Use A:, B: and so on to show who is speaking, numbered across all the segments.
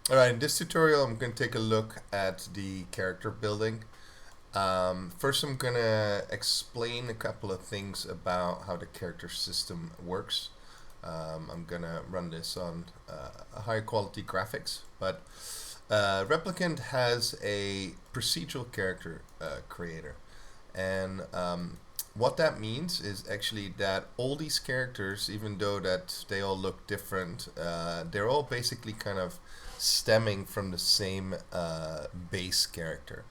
A: Alright, in this tutorial I'm going to take a look at the character building. First I'm going to explain a couple of things about how the character system works. I'm going to run this on high quality graphics, but Replikant has a procedural character creator. And what that means is actually that all these characters, even though that they all look different, they're all basically kind of stemming from the same base character.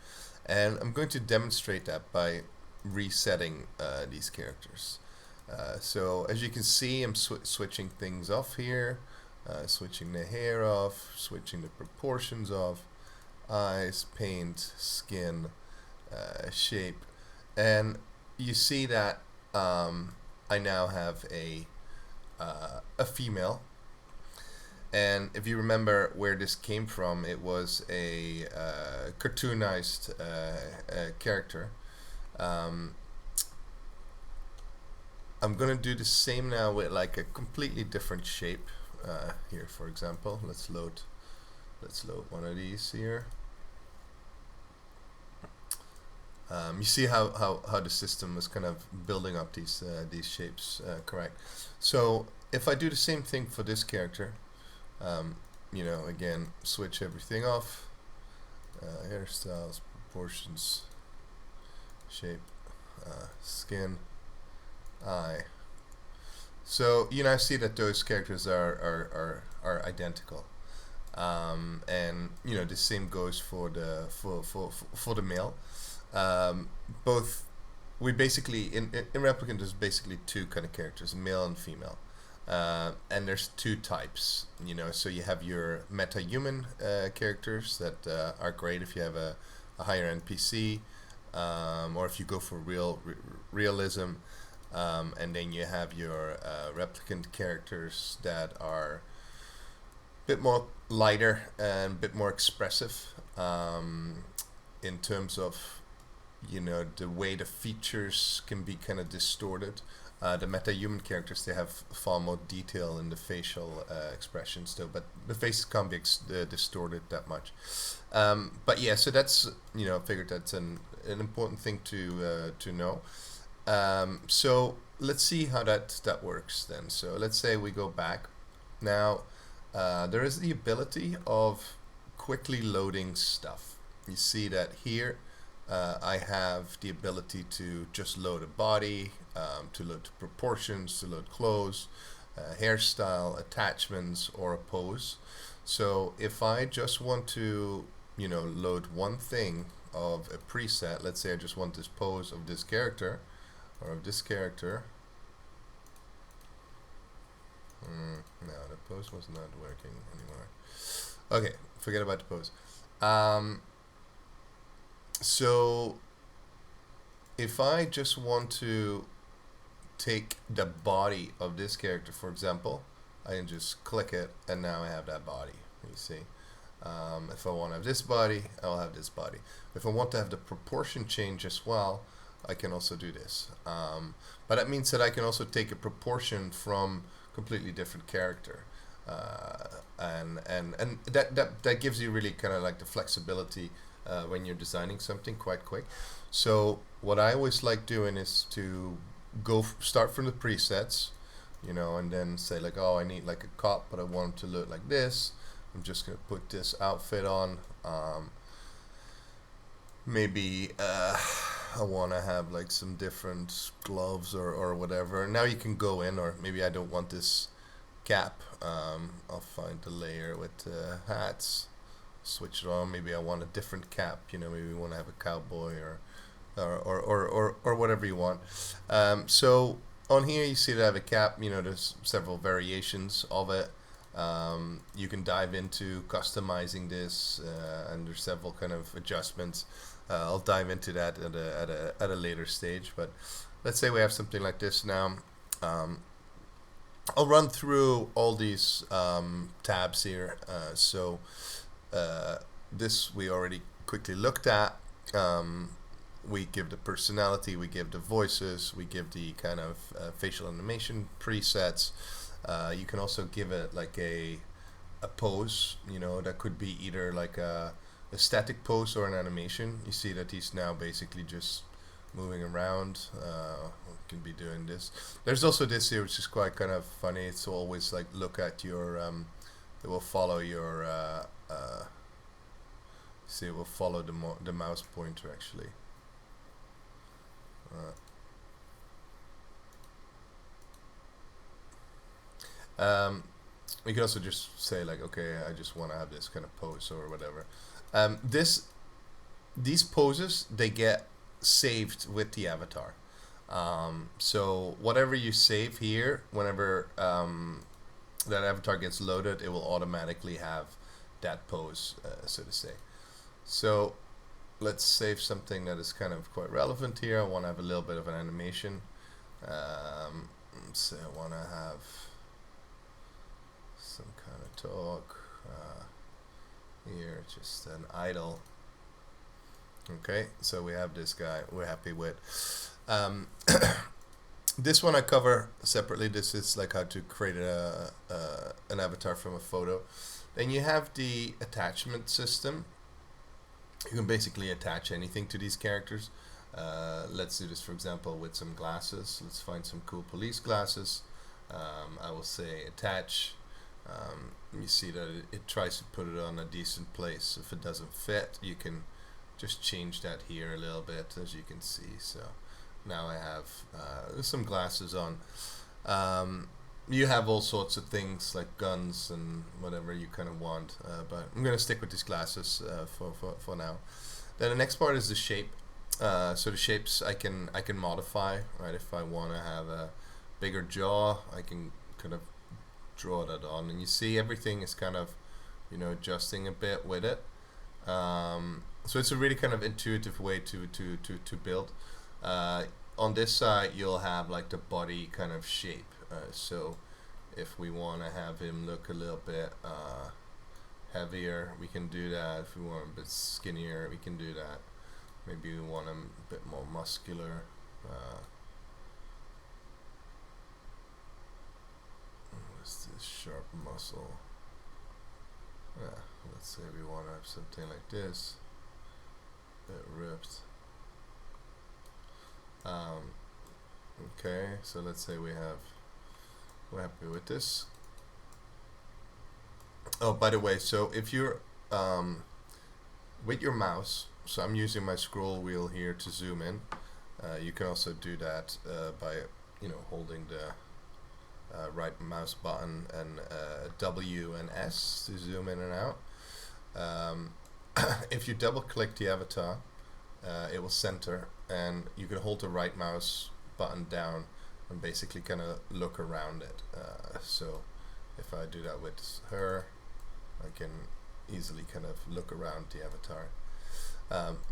A: And I'm going to demonstrate that by resetting these characters. So as you can see, I'm switching things off here, switching the hair off, switching the proportions off, eyes, paint, skin, shape, and you see that I now have a female. And if you remember where this came from, it was a cartoonized character. Um, I'm gonna do the same now with like a completely different shape. Here, for example, let's load one of these here. You see how the system is kind of building up these shapes, correct? So if I do the same thing for this character, again, switch everything off, hairstyles, proportions, shape, skin, eye. So I see that those characters are identical, and the same goes for the male. Both we basically in Replicant there's basically two kind of characters, male and female, and there's two types. So you have your meta-human characters that are great if you have a higher NPC, or if you go for realism, and then you have your replicant characters that are a bit more lighter and a bit more expressive, in terms of the way the features can be kind of distorted. The meta-human characters, they have far more detail in the facial expressions though, but the faces can't be distorted that much. But yeah, so that's I figured that's an important thing to know. So let's see how that works then. So let's say we go back. Now there is the ability of quickly loading stuff. You see that here. I have the ability to just load a body, to load proportions, to load clothes, hairstyle, attachments, or a pose. So if I just want to, load one thing of a preset, let's say I just want this pose of this character, or of this character. No, the pose was not working anymore. Okay, forget about the pose. So if I just want to take the body of this character, for example, I can just click it and now I have that body. You see, if I want to have this body, I'll have this body. If I want to have the proportion change as well, I can also do this. But that means that I can also take a proportion from completely different character. And that gives you really kind of like the flexibility when you're designing something quite quick. So what I always like doing is to start from the presets, and then say like, oh, I need like a cop, but I want it to look like this. I'm just gonna put this outfit on. Maybe I want to have like some different gloves or whatever. Now you can go in, or maybe I don't want this cap. I'll find the layer with hats, switch it on. Maybe I want a different cap. Maybe we want to have a cowboy or whatever you want. So on here you see that I have a cap. There's several variations of it. You can dive into customizing this, and there's several kind of adjustments. I'll dive into that at a later stage. But let's say we have something like this now. I'll run through all these tabs here. This we already quickly looked at. We give the personality, we give the voices, we give the kind of facial animation presets. You can also give it like a a pose, you know, that could be either like a static pose or an animation. You see that he's now basically just moving around. Can be doing this. There's also this here, which is quite kind of funny. It's always like look at your it will follow your see, it will follow the mouse pointer actually. You can also just say like, okay, I just want to have this kind of pose or whatever. These poses, they get saved with the avatar. So whatever you save here, whenever that avatar gets loaded, it will automatically have that pose, so to say. So let's save something that is kind of quite relevant here. I want to have a little bit of an animation. So I want to have some kind of talk here, just an idle. Okay, so we have this guy we're happy with. This one I cover separately. This is like how to create an avatar from a photo. Then you have the attachment system. You can basically attach anything to these characters. Let's do this, for example, with some glasses. Let's find some cool police glasses. I will say attach. You see that it tries to put it on a decent place. If it doesn't fit, you can just change that here a little bit, as you can see. So now I have some glasses on. You have all sorts of things like guns and whatever you kind of want, but I'm gonna stick with these glasses for now. Then the next part is the shape. So the shapes I can modify, right? If I want to have a bigger jaw, I can kind of draw that on, and you see everything is kind of, you know, adjusting a bit with it. So it's a really kind of intuitive way to build. On this side you'll have like the body kind of shape. So if we want to have him look a little bit heavier, we can do that. If we want him a bit skinnier, we can do that. Maybe we want him a bit more muscular. What's this sharp muscle? Let's say we want to have something like this, a bit ripped. Okay, so let's say we're happy with this. Oh, by the way, so if you're with your mouse, so I'm using my scroll wheel here to zoom in. You can also do that by, you know, holding the right mouse button and W and S to zoom in and out. If you double click the avatar, it will center, and you can hold the right mouse button down and basically kind of look around it. So if I do that with her, I can easily kind of look around the avatar.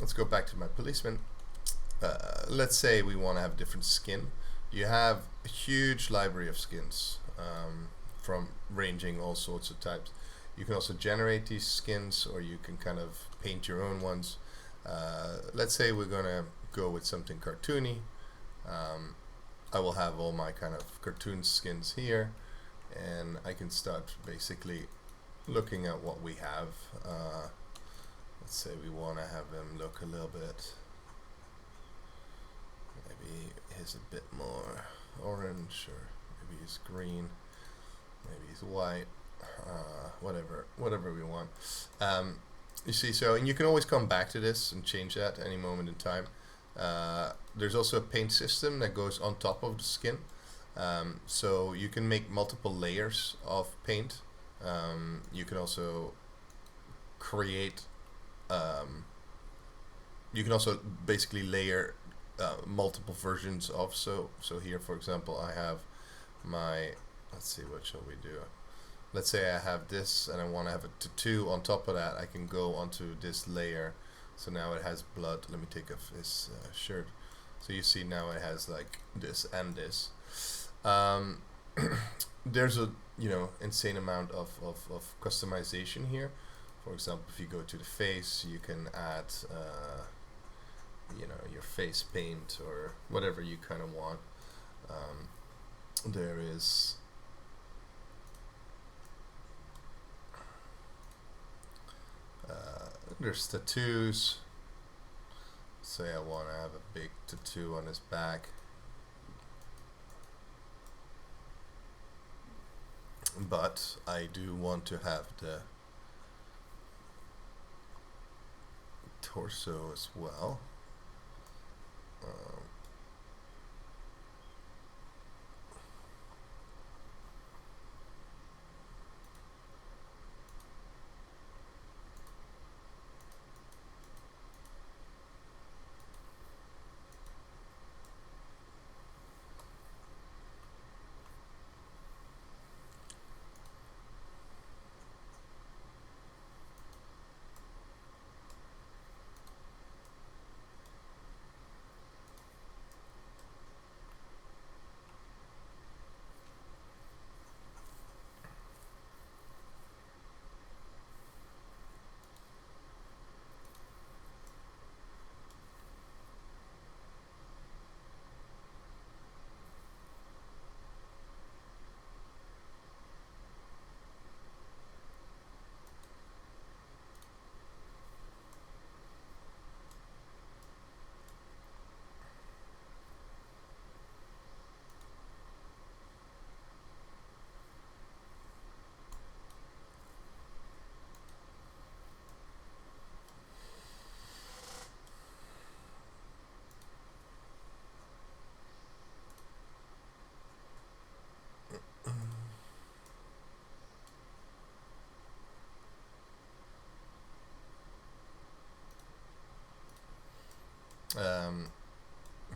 A: Let's go back to my policeman. Let's say we want to have different skin. You have a huge library of skins, from ranging all sorts of types. You can also generate these skins, or you can kind of paint your own ones. Let's say we're gonna go with something cartoony. I will have all my kind of cartoon skins here, and I can start basically looking at what we have. Let's say we want to have him look a little bit, maybe he's a bit more orange, or maybe he's green, maybe he's white, whatever we want. You see, so, and you can always come back to this and change that at any moment in time. There's also a paint system that goes on top of the skin, so you can make multiple layers of paint. You can also create, you can also basically layer multiple versions of, so here, for example, I have my, let's see, what shall we do? Let's say I have this and I want to have a tattoo on top of that. I can go onto this layer, so now it has blood. Let me take off this shirt. So you see now it has like this and this. There's a, you know, insane amount of customization here. For example, if you go to the face, you can add you know, your face paint or whatever you kind of want. There is There's tattoos. Say I want to have a big tattoo on his back. But I do want to have the torso as well.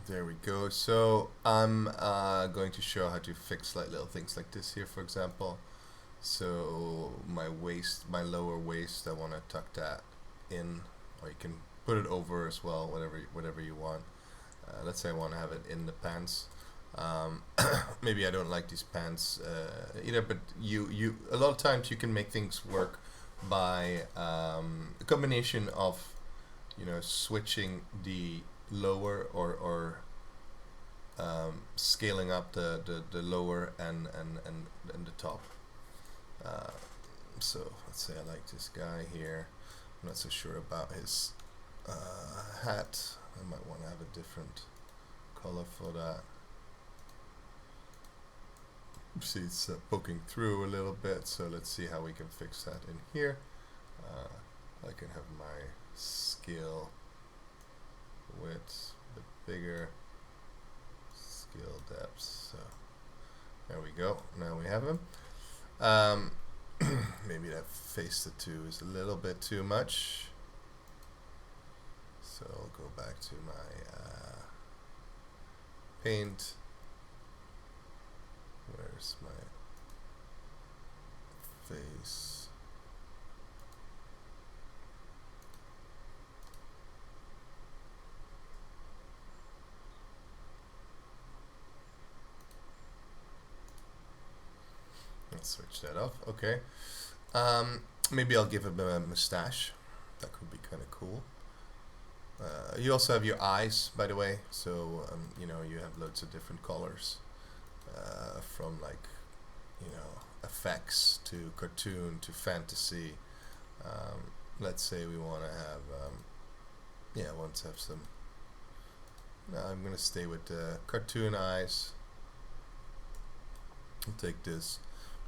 A: There we go. So I'm going to show how to fix like little things like this here, for example. So my waist, my lower waist, I want to tuck that in, or you can put it over as well, whatever you want. Let's say I want to have it in the pants. Maybe I don't like these pants either, but you a lot of times you can make things work by a combination of, you know, switching the lower or scaling up the lower and the top. So let's say I like this guy here. I'm not so sure about his hat. I might want to have a different color for that. See, it's poking through a little bit, so let's see how we can fix that in here. I can have my scale width a bit bigger, scale depth, so there we go. Now we have him. Maybe that face tattoo is a little bit too much, so I'll go back to my paint. Where's my face? Let's switch that off. Okay. Maybe I'll give him a mustache. That could be kind of cool. You also have your eyes, by the way. So you know, you have loads of different colors, from like, you know, effects to cartoon to fantasy. Let's say we want to have, yeah, I want to have some. No, I'm gonna stay with the cartoon eyes. I'll take this.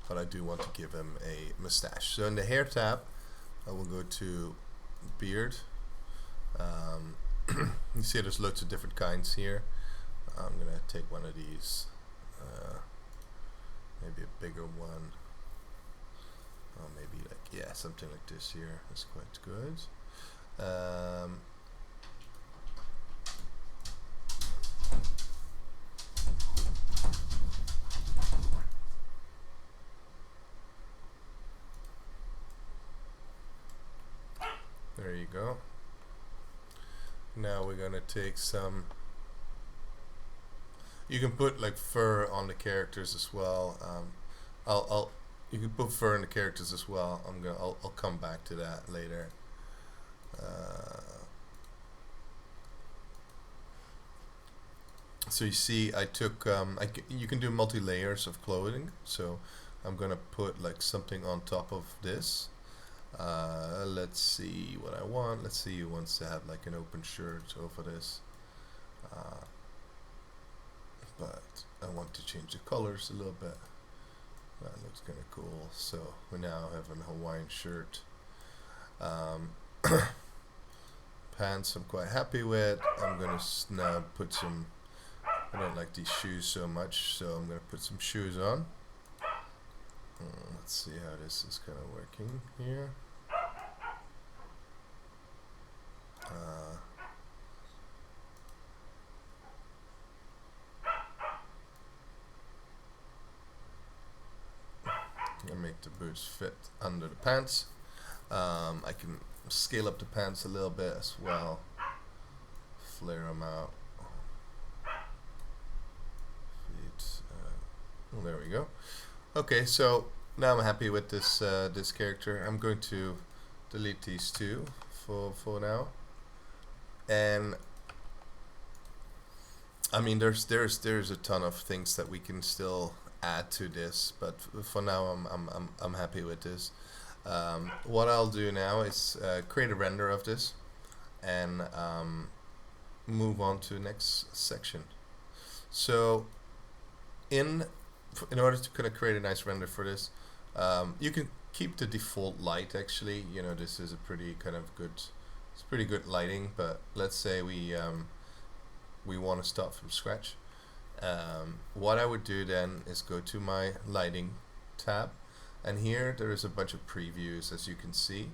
A: But I do want to give him a mustache. So in the hair tab, I will go to beard. You see there's loads of different kinds here. I'm gonna take one of these, maybe a bigger one. Oh, maybe like, yeah, something like this here. That's quite good. There you go. Now we're gonna take some. You can put like fur on the characters as well. You can put fur in the characters as well. I'll come back to that later. So you see, I took. You can do multi layers of clothing. So I'm gonna put like something on top of this. Let's see what I want. Let's see, he wants to have like an open shirt over this. But I want to change the colors a little bit. That looks kind of cool. So we now have a Hawaiian shirt. Pants I'm quite happy with. I'm gonna now put some, I don't like these shoes so much, so I'm gonna put some shoes on. Let's see how this is kind of working here. I make the boots fit under the pants. I can scale up the pants a little bit as well, flare them out. Feet, well, there we go. Okay, so now I'm happy with this this character. I'm going to delete these two for now, and I mean there's a ton of things that we can still add to this, but for now I'm happy with this. What I'll do now is create a render of this and move on to the next section. So in order to kind of create a nice render for this, you can keep the default light. Actually, you know, this is a pretty kind of good, it's pretty good lighting, but let's say we want to start from scratch. What I would do then is go to my lighting tab, and here there is a bunch of previews, as you can see.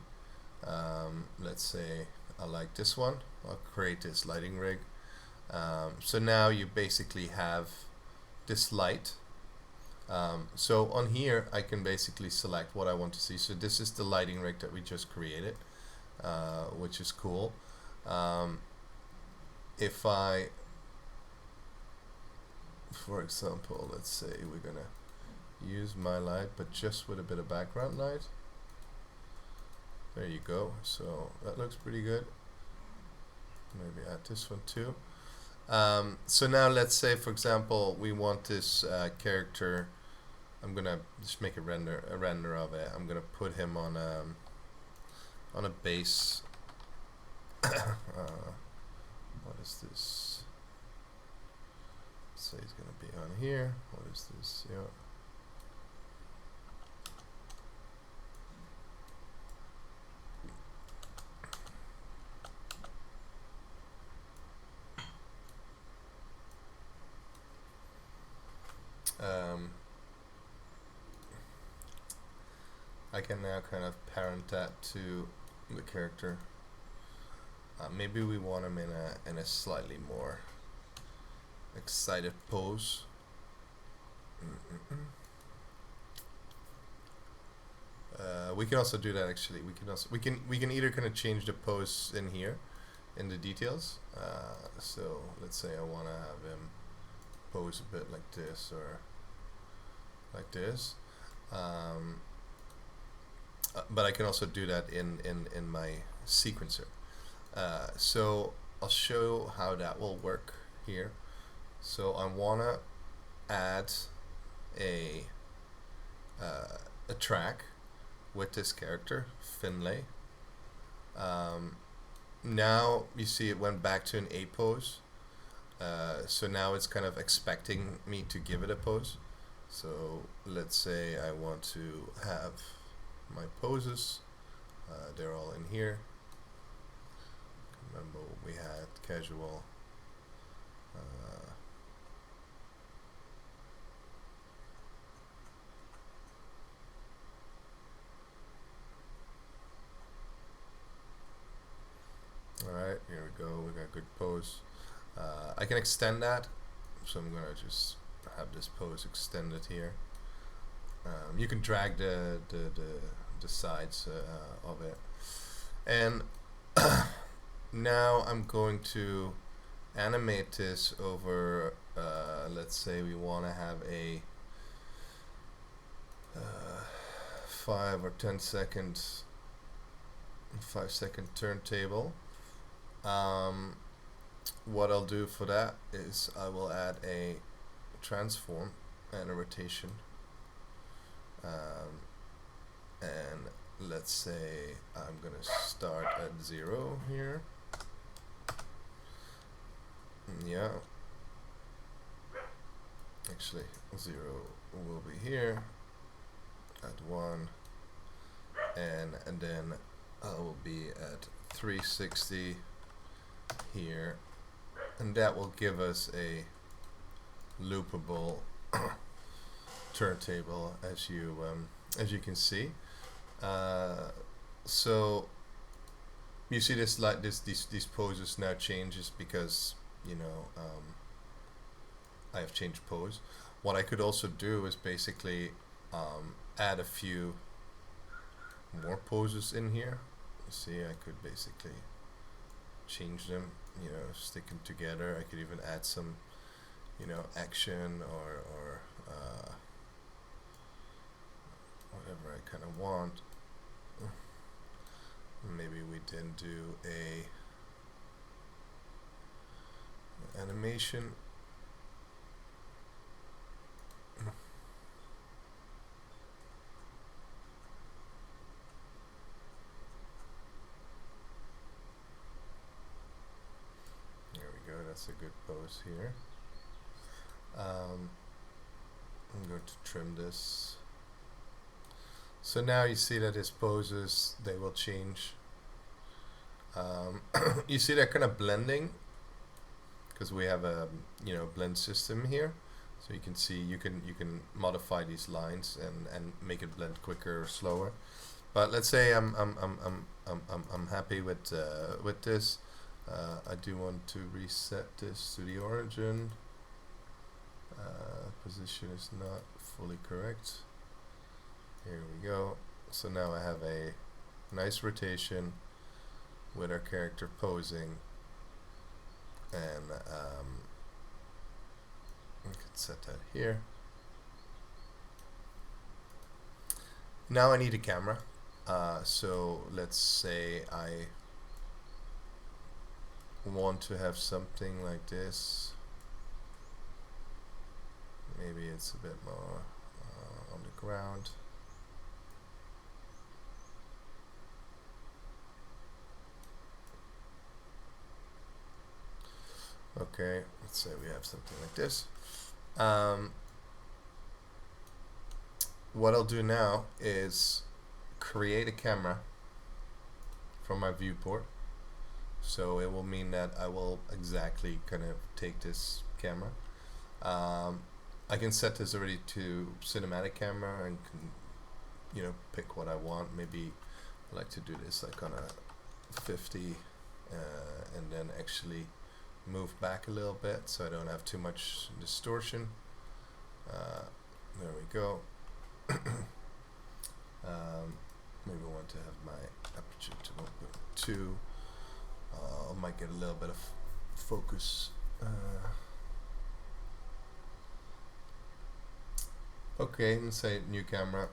A: Let's say I like this one. I'll create this lighting rig. So now you basically have this light. So on here I can basically select what I want to see. So this is the lighting rig that we just created, which is cool. If I, for example, let's say we're gonna use my light but just with a bit of background light. There you go. So that looks pretty good. Maybe add this one too. So now let's say, for example, we want this character. I'm gonna just make a render of it. I'm gonna put him on a base. What is this? Let's say he's gonna be on here. What is this? Yeah. I can now kind of parent that to the character. Maybe we want him in a slightly more excited pose. We can also do that actually. We can either kind of change the pose in here in the details. So let's say I want to have him pose a bit like this or like this. But I can also do that in my sequencer. So I'll show how that will work here. So I wanna add a track with this character, Finlay. Now you see it went back to an A pose. So now it's kind of expecting me to give it a pose. So let's say I want to have my poses, they're all in here. Remember we had casual, alright, here we go, we got a good pose. I can extend that, so I'm gonna just have this pose extended here. You can drag the sides of it, and now I'm going to animate this over. Let's say we want to have a 5 or 10 seconds, 5-second turntable. What I'll do for that is I will add a transform and a rotation. And let's say I'm gonna start at 0 here. Yeah. Actually, 0 will be here at 1, and then I will be at 360 here, and that will give us a loopable turntable, as you can see. So you see this, like these poses now changes because I have changed pose. What I could also do is basically add a few more poses in here. You see, I could basically change them, stick them together. I could even add some, action or whatever I kind of want. Maybe we didn't do a animation. There we go, that's a good pose here. I'm going to trim this. So now you see that his poses, they will change. You see they're kind of blending because we have a blend system here. So you can see you can modify these lines and make it blend quicker or slower. But let's say I'm happy with this. I do want to reset this to the origin. Position is not fully correct. Here we go. So now I have a nice rotation with our character posing, and I can set that here. Now I need a camera. So let's say I want to have something like this. Maybe it's a bit more on the ground. Okay, let's say we have something like this. What I'll do now is create a camera from my viewport. So it will mean that I will exactly kind of take this camera. I can set this already to cinematic camera and can, pick what I want. Maybe I like to do this like on a 50 and then actually move back a little bit so I don't have too much distortion. There we go. Maybe I want to have my aperture to 1.2. I might get a little bit of focus. Okay, let's say new camera.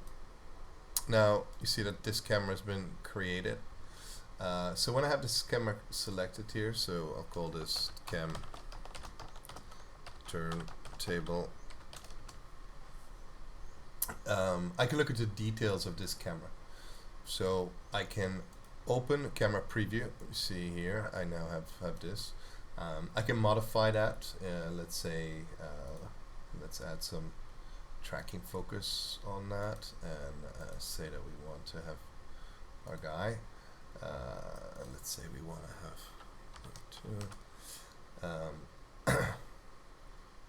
A: Now you see that this camera has been created. So when I have this camera selected here, so I'll call this cam turntable. I can look at the details of this camera. So I can open camera preview. You see here, I now have this. I can modify that. Let's say let's add some tracking focus on that, and say that we want to have our guy. Let's say we want to have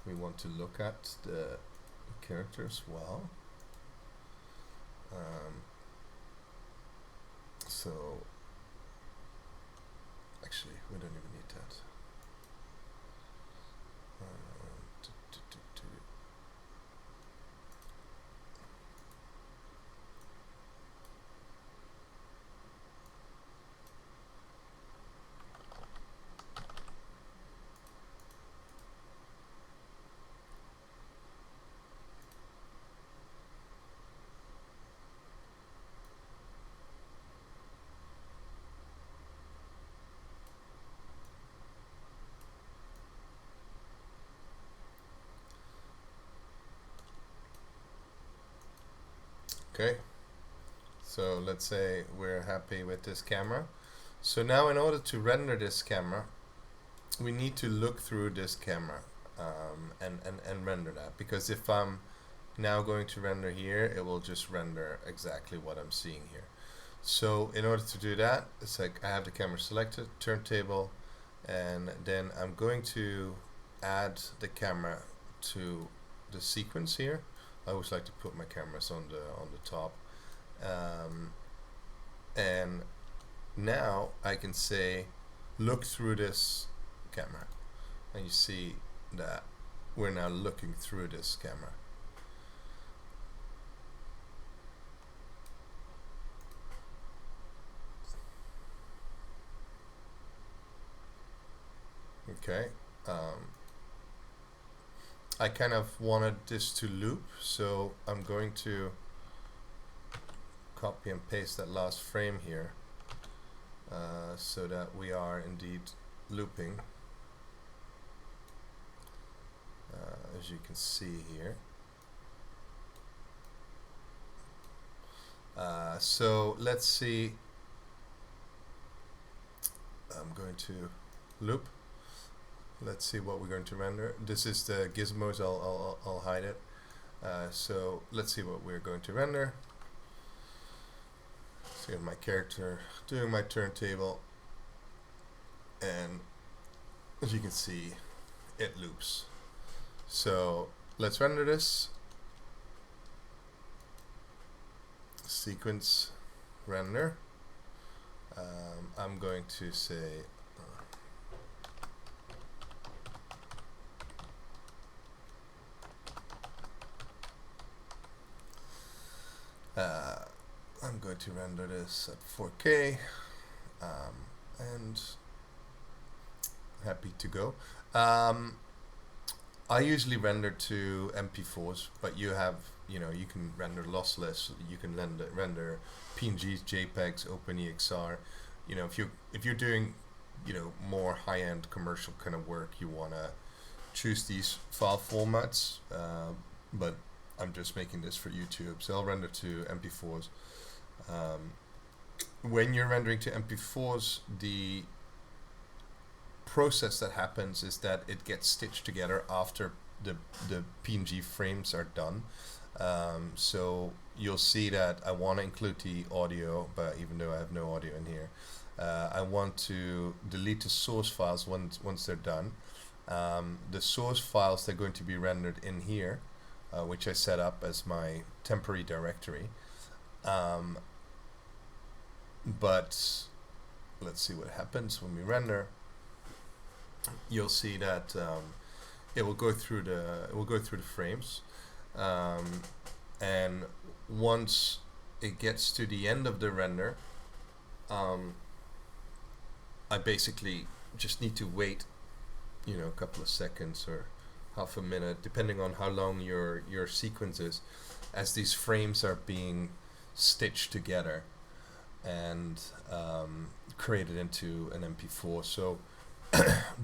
A: we want to look at the character as well. So actually we don't even need that. Okay, So let's say we're happy with this camera. So now in order to render this camera, we need to look through this camera and render that, because if I'm now going to render here, it will just render exactly what I'm seeing here. So in order to do that, it's like I have the camera selected, turntable, and then I'm going to add the camera to the sequence here. I always like to put my cameras on the top, and now I can say look through this camera, and you see that we're now looking through this camera. Okay, I kind of wanted this to loop, so I'm going to copy and paste that last frame here, so that we are indeed looping, as you can see here. So let's see, I'm going to loop. Let's see what we're going to render. This is the gizmos, I'll hide it. So let's see what we're going to render. So my character doing my turntable, and as you can see, it loops. So let's render this. Sequence render. I'm going to say I'm going to render this at 4K, and happy to go. I usually render to MP4s, but you have, you can render lossless. You can render PNGs, JPEGs, OpenEXR. If you're doing, more high-end commercial kind of work, you wanna choose these file formats. But I'm just making this for YouTube, so I'll render to MP4s. When you're rendering to MP4s, the process that happens is that it gets stitched together after the PNG frames are done. So you'll see that I want to include the audio, but even though I have no audio in here, I want to delete the source files once they're done. The source files, they're going to be rendered in here, which I set up as my temporary directory. But let's see what happens when we render. You'll see that it will go through the frames, and once it gets to the end of the render, I basically just need to wait, a couple of seconds or half a minute, depending on how long your sequence is, as these frames are being stitched together and created into an MP4. So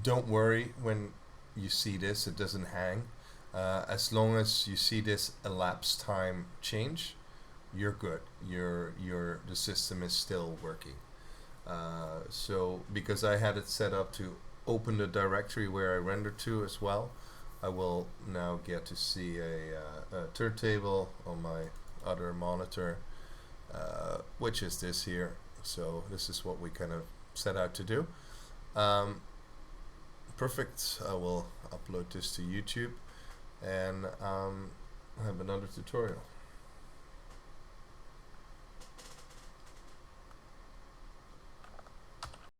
A: don't worry when you see this, it doesn't hang. As long as you see this elapsed time change, you're good. The system is still working. So because I had it set up to open the directory where I rendered to as well, I will now get to see a turntable on my other monitor, which is this here. So this is what we kind of set out to do. Perfect. I will upload this to YouTube and have another tutorial.